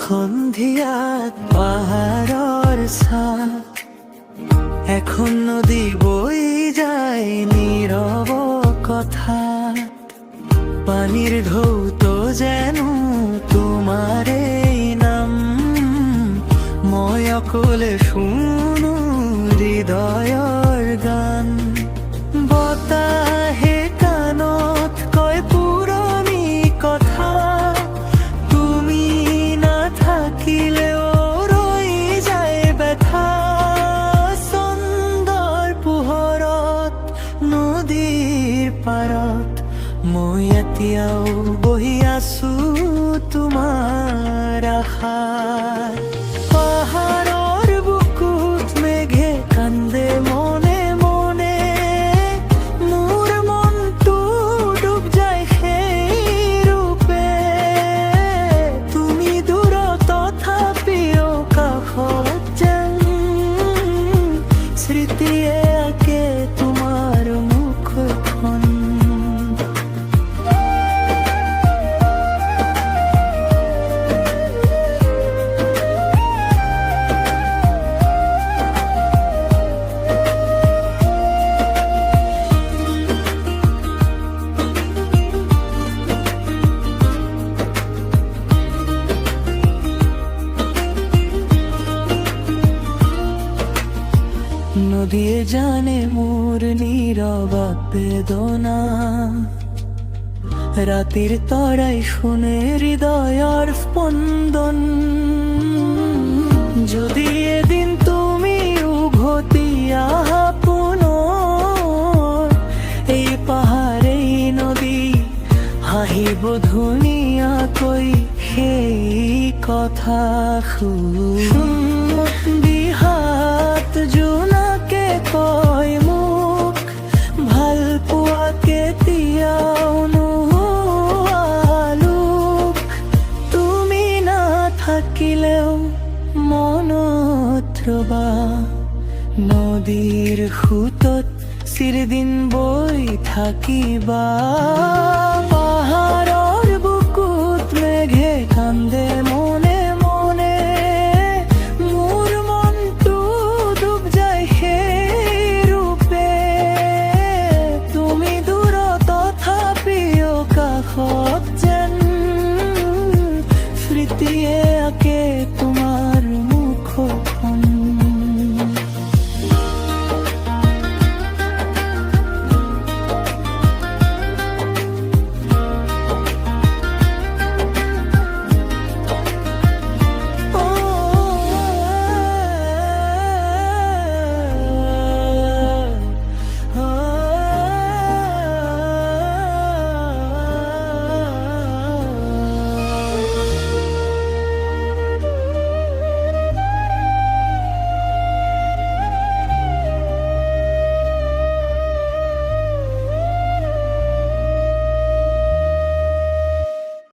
সন্ধিয়াত পাহাড়ৰ ছাঁ এখন নদী বৈ যায় নীৰৱ কথাত পানীৰ ঢৌতো যেন তোমাৰেই নাম মই অকলে শুনো হৃদয়ৰ গান বতাহে কাণত কয় পুৰণি কথা তুমি নাথাকিলেও ৰৈ যায় ব্যথা চন্দৰ পোহৰত নদীৰ পাৰত মই এতিয়াও বহি আছো তোমাৰ আশাত পাহাৰৰ বুকুত মেঘে কান্দে মনে মনে মোৰ মনটো ডুব যায় সেই ৰূপে তুমি দূৰত তথাপিও কাষত যেন স্মৃতিয়ে আঁকে তোমাৰ মুখখন নদীয়ে জানে মোৰ নীৰৱ বেদনা ৰাতিৰ তৰাই শুনে হৃদয়ৰ স্পন্দন যদি এদিন তুমি উভতি আহা পুনৰ এই পাহাৰ এই নদী হাঁহিব ধুনীয়াকৈ সেই কথা বিহাত জোনাকে কয় মোক ভাল পোৱা কেতিয়াও নোহোৱালোক তুমি নাথাকিলেও মনত ৰবা নদীৰ সোঁতত চিৰদিন বৈ থাকিবা।